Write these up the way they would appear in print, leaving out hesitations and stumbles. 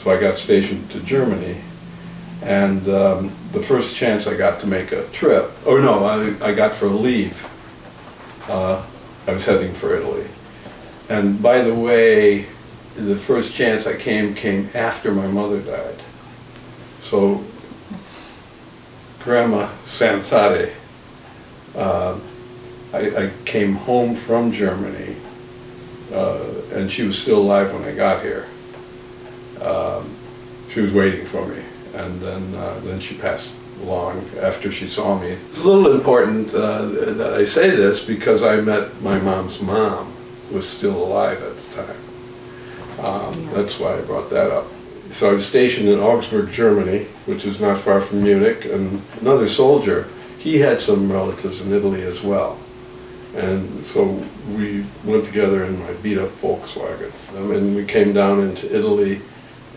So I got stationed to Germany, and the first chance I got to make a trip, or no, I got for a leave, I was heading for Italy. And by the way, the first chance I came after my mother died. So Grandma Santate, I came home from Germany, and she was still alive when I got here. She was waiting for me, and then she passed along after she saw me. It's a little important that I say this because I met my mom's mom, who was still alive at the time. That's why I brought that up. So I was stationed in Augsburg, Germany, which is not far from Munich, and another soldier, he had some relatives in Italy as well. And so we went together in my beat-up Volkswagen, and we came down into Italy,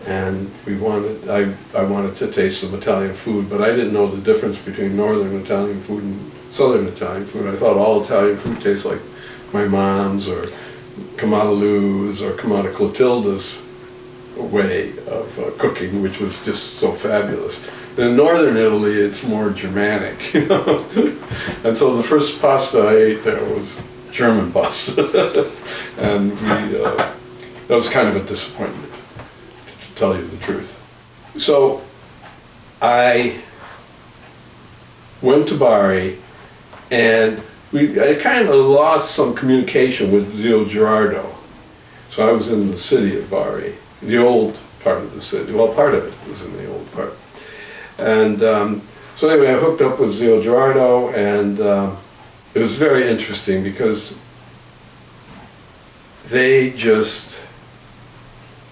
and I wanted to taste some Italian food, but I didn't know the difference between northern Italian food and southern Italian food. I thought all Italian food tastes like my mom's, or Kamadalu's, or Kamada Clotilda's way of cooking, which was just so fabulous. In northern Italy, it's more Germanic, you know. And so the first pasta I ate there was German pasta, and that was kind of a disappointment, to tell you the truth. So I went to Bari, and I kind of lost some communication with Zio Girardo. So I was in the city of Bari, the old part of the city. Well, part of it was in the old part. And so anyway, I hooked up with Zio Girardo, and it was very interesting because they just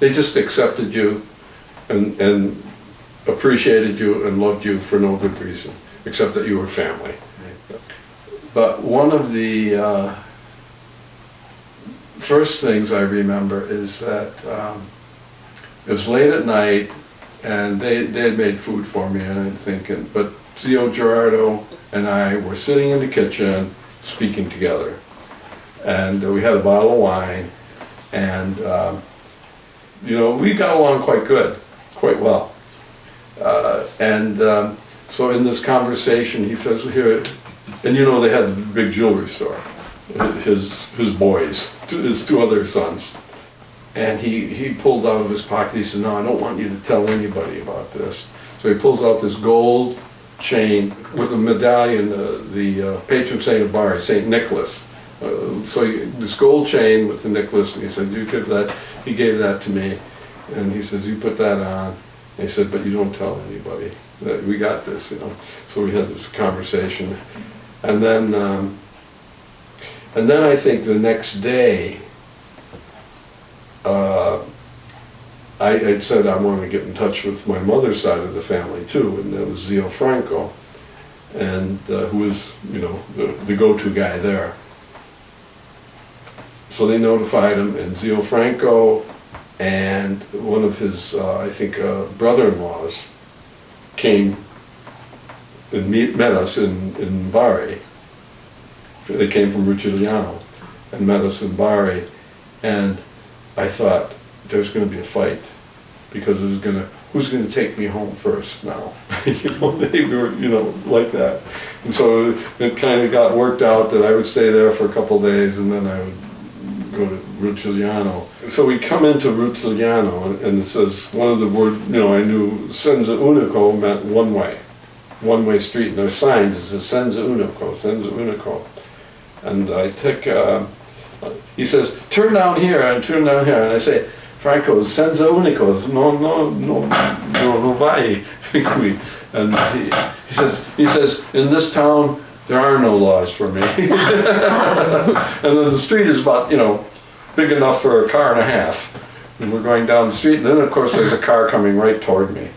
accepted you and appreciated you and loved you for no good reason, except that you were family. Right. But one of the first things I remember is that it was late at night, and they had made food for me, and I'm thinking, but Zio Girardo and I were sitting in the kitchen speaking together, and we had a bottle of wine, and you know, we got along quite good, quite well. So in this conversation, he says, here, and you know, they had the big jewelry store, his boys, his two other sons. And he pulled out of his pocket, he said, no, I don't want you to tell anybody about this. So he pulls out this gold chain with a medallion, the patron saint of Bari, St. Nicholas. This gold chain with the necklace, and he said, you give that, he gave that to me. And he says, you put that on. And he said, but you don't tell anybody that we got this, you know. So we had this conversation. And then I think the next day, I said I wanted to get in touch with my mother's side of the family too, and that was Zio Franco, and who was, you know, the go-to guy there. So they notified him, and Zio Franco and one of his, I think, brother-in-laws came and met us in Bari. They came from Ruciliano and met us in Bari, and I thought, there's going to be a fight, because who's going to take me home first now? You know, they were, you know, like that. And so it kind of got worked out that I would stay there for a couple of days, and then I would go to Ruciliano. So we come into Ruciliano, and it says, one of the words, you know, I knew Senza Unico meant one-way street, and there's signs that says Senza Unico, Senza Unico. And I take, he says, turn down here, and turn down here, and I say, Franco, senza unico, no vai qui. And he says, in this town, there are no laws for me. And then the street is about, you know, big enough for a car and a half. And we're going down the street, and then of course there's a car coming right toward me.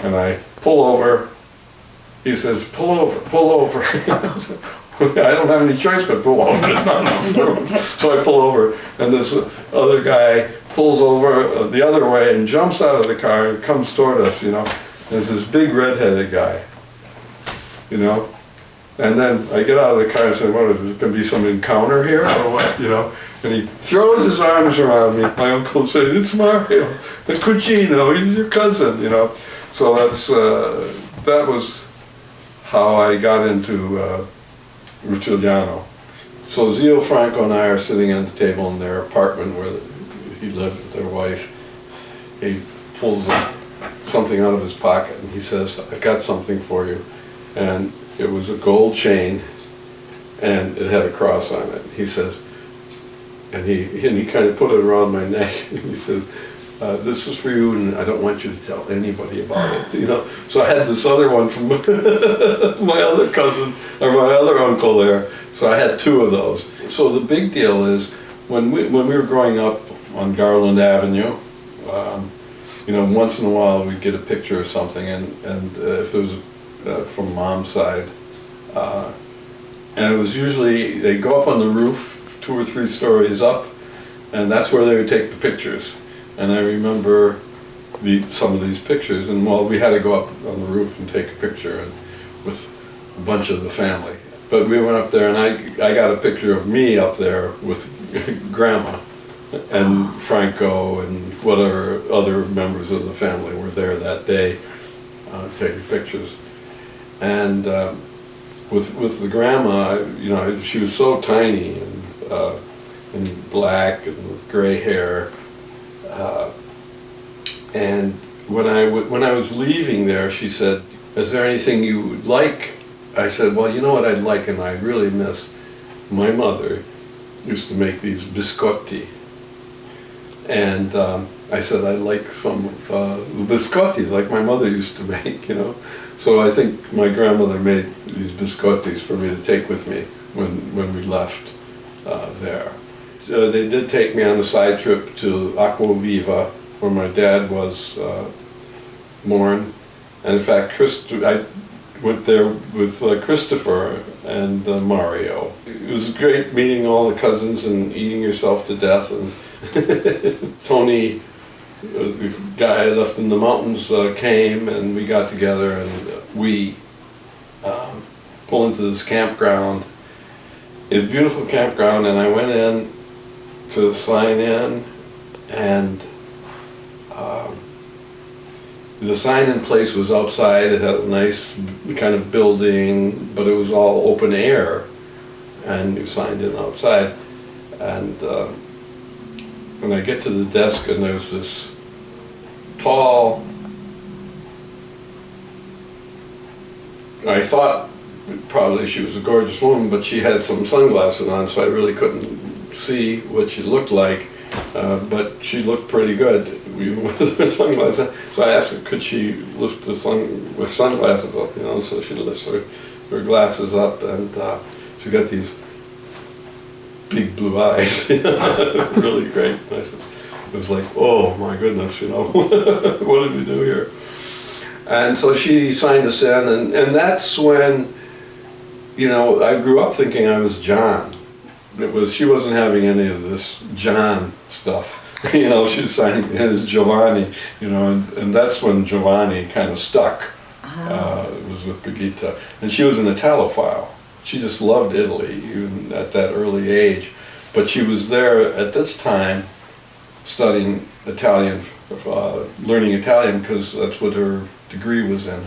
And I pull over. He says, pull over, pull over. I don't have any choice but pull over, there's not enough room. So I pull over, and this other guy pulls over the other way and jumps out of the car and comes toward us, you know. There's this big red-headed guy, you know. And then I get out of the car and say, what is this, going to be some encounter here or what, you know? And he throws his arms around me. My uncle said, "It's Mario, it's Cucino, he's your cousin," you know. So that was how I got into Richigliano. So Zio Franco and I are sitting at the table in their apartment where he lived with their wife. He pulls something out of his pocket and he says, "I got something for you." And it was a gold chain and it had a cross on it. He says, and he kind of put it around my neck and he says, "This is for you and I don't want you to tell anybody about it," you know. So I had this other one from my other cousin or my other uncle there. So I had two of those. So the big deal is when we were growing up on Garland Avenue, you know, once in a while we'd get a picture or something, and if it was from mom's side, and it was usually they'd go up on the roof 2 or 3 stories up, and that's where they would take the pictures. And I remember some of these pictures, and well, we had to go up on the roof and take a picture with a bunch of the family. But we went up there, and I got a picture of me up there with Grandma and Franco and whatever other members of the family were there that day taking pictures. And with the Grandma, you know, she was so tiny and black and with gray hair. And when I was leaving there, she said, "Is there anything you would like?" I said, "Well, you know what I'd like, and I really miss, my mother used to make these biscotti." And I said, "I'd like some biscotti like my mother used to make," you know. So I think my grandmother made these biscottis for me to take with me when we left there. They did take me on a side trip to Acquaviva, where my dad was born. And in fact, I went there with Christopher and Mario. It was great meeting all the cousins and eating yourself to death. And Tony, the guy I left in the mountains, came and we got together and we pulled into this campground. It's a beautiful campground, and I went in to sign in, and the sign-in place was outside. It had a nice kind of building, but it was all open air, and you signed in outside. And when I get to the desk, and there's this tall, I thought probably she was a gorgeous woman, but she had some sunglasses on, so I really couldn't see what she looked like, but she looked pretty good even with her sunglasses. So I asked her, could she lift the sunglasses up, you know, so she lifts her glasses up, and she got these big blue eyes, really great. And I said, it was like, oh my goodness, you know, what did we do here? And so she signed us in, and that's when, you know, I grew up thinking I was John. She wasn't having any of this John stuff. You know, she was signing in as Giovanni, you know, and that's when Giovanni kind of stuck. It was with Brigitte. And she was an Italophile. She just loved Italy, even at that early age. But she was there at this time studying Italian, learning Italian, because that's what her degree was in.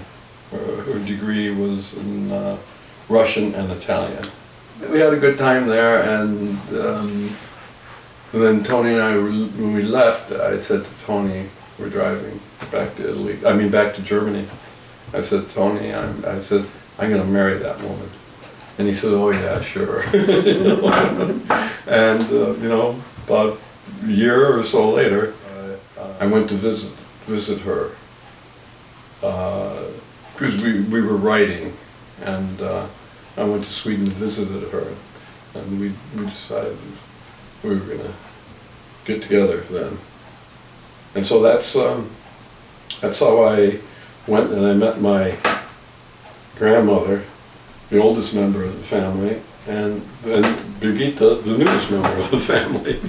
Her degree was in Russian and Italian. We had a good time there, and then Tony and I, when we left, I said to Tony, we're driving back to Italy, back to Germany. I said, Tony, I'm going to marry that woman. And he said, oh yeah, sure. And you know, about a year or so later, I went to visit her, because we were writing, and I went to Sweden and visited her, and we decided we were going to get together then. And so that's how I went, and I met my grandmother, the oldest member of the family, and then Brigitte, the newest member of the family.